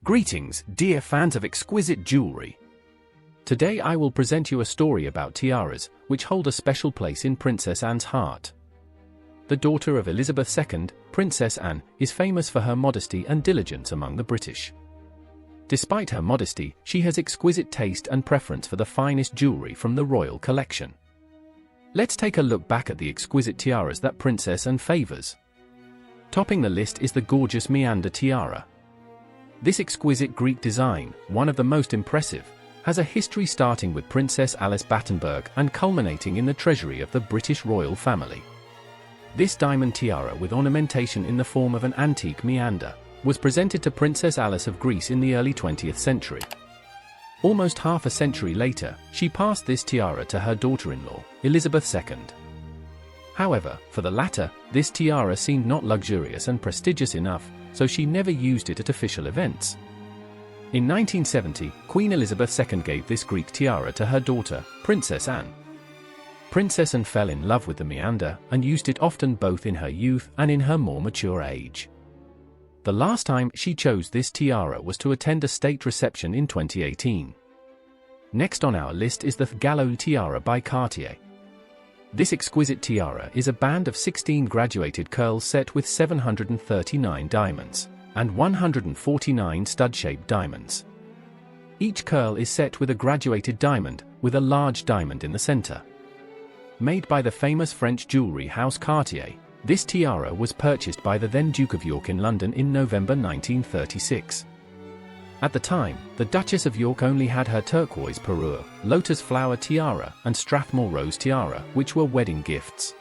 Greetings, dear fans of exquisite jewelry. Today I will present you a story about tiaras, which hold a special place in Princess Anne's heart. The daughter of Elizabeth II, Princess Anne, is famous for her modesty and diligence among the British. Despite her modesty, she has exquisite taste and preference for the finest jewelry from the royal collection. Let's take a look back at the exquisite tiaras that Princess Anne favors. Topping the list is the gorgeous Meander Tiara. This exquisite Greek design, one of the most impressive, has a history starting with Princess Alice Battenberg and culminating in the treasury of the British royal family. This diamond tiara with ornamentation in the form of an antique meander was presented to Princess Alice of Greece in the early 20th century. Almost half a century later, she passed this tiara to her daughter-in-law, Elizabeth II. However, for the latter, this tiara seemed not luxurious and prestigious enough, so she never used it at official events. In 1970, Queen Elizabeth II gave this Greek tiara to her daughter, Princess Anne. Princess Anne fell in love with the meander and used it often both in her youth and in her more mature age. The last time she chose this tiara was to attend a state reception in 2018. Next on our list is the Gallo Tiara by Cartier. This exquisite tiara is a band of 16 graduated curls set with 739 diamonds and 149 stud-shaped diamonds. Each curl is set with a graduated diamond, with a large diamond in the center. Made by the famous French jewelry house Cartier, this tiara was purchased by the then Duke of York in London in November 1936. At the time, the Duchess of York only had her turquoise parure, lotus flower tiara and Strathmore rose tiara, which were wedding gifts.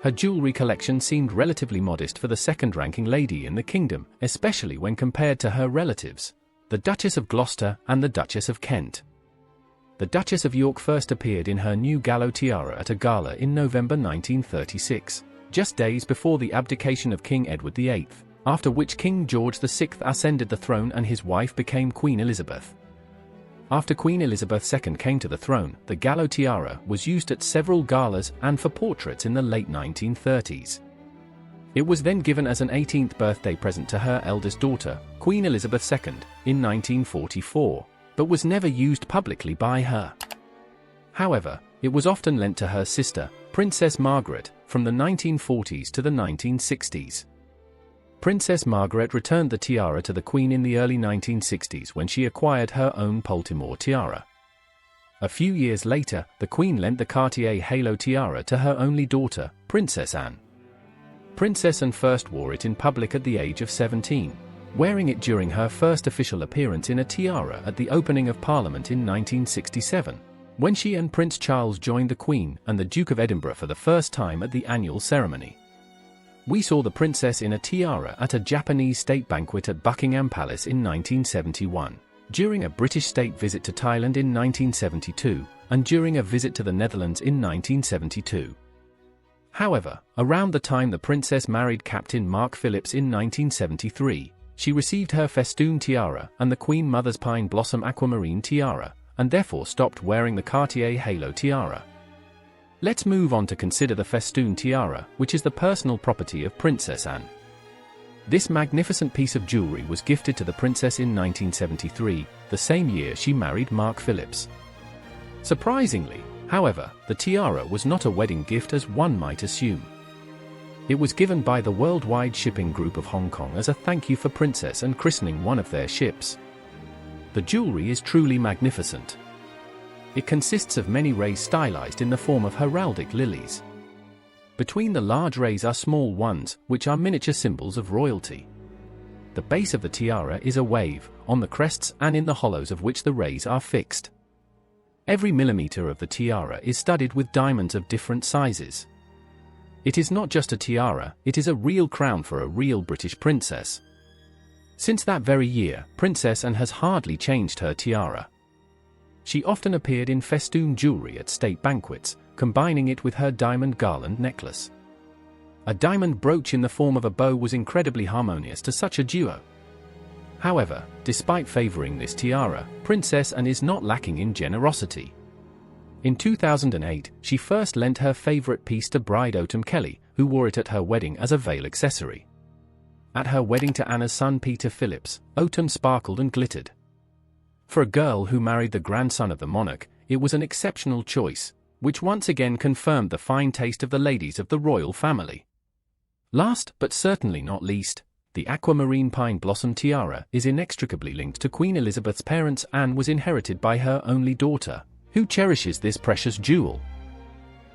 Her jewelry collection seemed relatively modest for the second-ranking lady in the kingdom, especially when compared to her relatives, the Duchess of Gloucester and the Duchess of Kent. The Duchess of York first appeared in her new Gallo tiara at a gala in November 1936, just days before the abdication of King Edward VIII. After which King George VI ascended the throne and his wife became Queen Elizabeth. After Queen Elizabeth II came to the throne, the Gallo tiara was used at several galas and for portraits in the late 1930s. It was then given as an 18th birthday present to her eldest daughter, Queen Elizabeth II, in 1944, but was never used publicly by her. However, it was often lent to her sister, Princess Margaret, from the 1940s to the 1960s. Princess Margaret returned the tiara to the Queen in the early 1960s when she acquired her own Baltimore tiara. A few years later, the Queen lent the Cartier Halo tiara to her only daughter, Princess Anne. Princess Anne first wore it in public at the age of 17, wearing it during her first official appearance in a tiara at the opening of Parliament in 1967, when she and Prince Charles joined the Queen and the Duke of Edinburgh for the first time at the annual ceremony. We saw the princess in a tiara at a Japanese state banquet at Buckingham Palace in 1971, during a British state visit to Thailand in 1972, and during a visit to the Netherlands in 1972. However, around the time the princess married Captain Mark Phillips in 1973, she received her Feston Tiara and the Queen Mother's Pine Blossom Aquamarine tiara, and therefore stopped wearing the Cartier Halo tiara. Let's move on to consider the Feston Tiara, which is the personal property of Princess Anne. This magnificent piece of jewelry was gifted to the princess in 1973, the same year she married Mark Phillips. Surprisingly, however, the tiara was not a wedding gift as one might assume. It was given by the Worldwide Shipping Group of Hong Kong as a thank you for Princess Anne christening one of their ships. The jewelry is truly magnificent. It consists of many rays stylized in the form of heraldic lilies. Between the large rays are small ones, which are miniature symbols of royalty. The base of the tiara is a wave, on the crests and in the hollows of which the rays are fixed. Every millimeter of the tiara is studded with diamonds of different sizes. It is not just a tiara, it is a real crown for a real British princess. Since that very year, Princess Anne has hardly changed her tiara. She often appeared in festoon jewelry at state banquets, combining it with her diamond garland necklace. A diamond brooch in the form of a bow was incredibly harmonious to such a duo. However, despite favoring this tiara, Princess Anne is not lacking in generosity. In 2008, she first lent her favorite piece to bride Autumn Kelly, who wore it at her wedding as a veil accessory. At her wedding to Anna's son Peter Phillips, autumn sparkled and glittered. For a girl who married the grandson of the monarch, it was an exceptional choice, which once again confirmed the fine taste of the ladies of the royal family. Last, but certainly not least, the Aquamarine Pine Blossom Tiara is inextricably linked to Queen Elizabeth's parents and was inherited by her only daughter, who cherishes this precious jewel.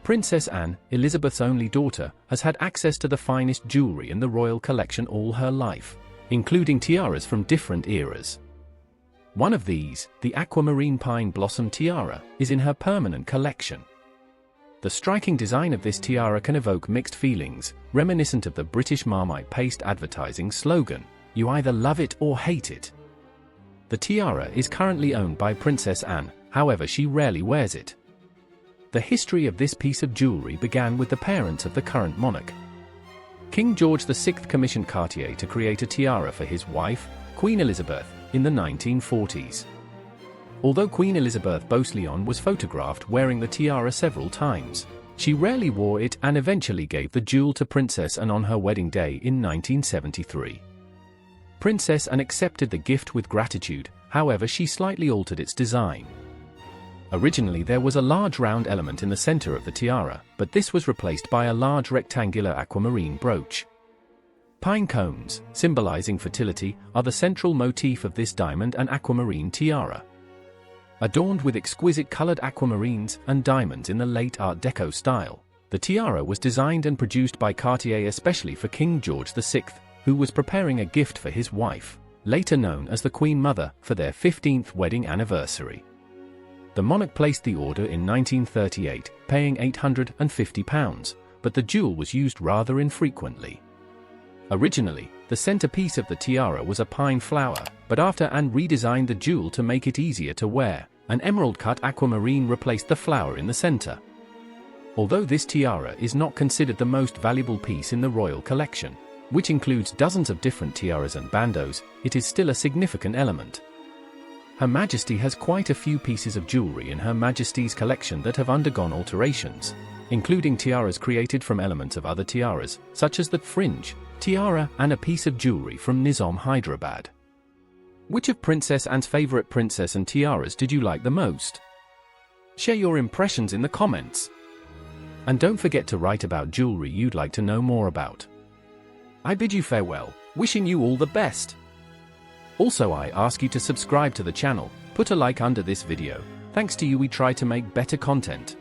Princess Anne, Elizabeth's only daughter, has had access to the finest jewelry in the royal collection all her life, including tiaras from different eras. One of these, the Aquamarine Pine Blossom Tiara, is in her permanent collection. The striking design of this tiara can evoke mixed feelings, reminiscent of the British Marmite paste advertising slogan, "You either love it or hate it." The tiara is currently owned by Princess Anne, however she rarely wears it. The history of this piece of jewelry began with the parents of the current monarch. King George VI commissioned Cartier to create a tiara for his wife, Queen Elizabeth, in the 1940s. Although Queen Elizabeth Beausoleil was photographed wearing the tiara several times, she rarely wore it and eventually gave the jewel to Princess Anne on her wedding day in 1973. Princess Anne accepted the gift with gratitude, however she slightly altered its design. Originally there was a large round element in the center of the tiara, but this was replaced by a large rectangular aquamarine brooch. Pine cones, symbolizing fertility, are the central motif of this diamond and aquamarine tiara. Adorned with exquisite colored aquamarines and diamonds in the late Art Deco style, the tiara was designed and produced by Cartier especially for King George VI, who was preparing a gift for his wife, later known as the Queen Mother, for their 15th wedding anniversary. The monarch placed the order in 1938, paying £850, but the jewel was used rather infrequently. Originally, the centerpiece of the tiara was a pine flower, but after Anne redesigned the jewel to make it easier to wear, an emerald-cut aquamarine replaced the flower in the center. Although this tiara is not considered the most valuable piece in the royal collection, which includes dozens of different tiaras and bandeaus, it is still a significant element. Her Majesty has quite a few pieces of jewelry in Her Majesty's collection that have undergone alterations, including tiaras created from elements of other tiaras, such as the fringe tiara and a piece of jewelry from Nizam, Hyderabad. Which of Princess Anne's favorite princess and tiaras did you like the most? Share your impressions in the comments. And don't forget to write about jewelry you'd like to know more about. I bid you farewell, wishing you all the best. Also, I ask you to subscribe to the channel, put a like under this video. Thanks to you we try to make better content.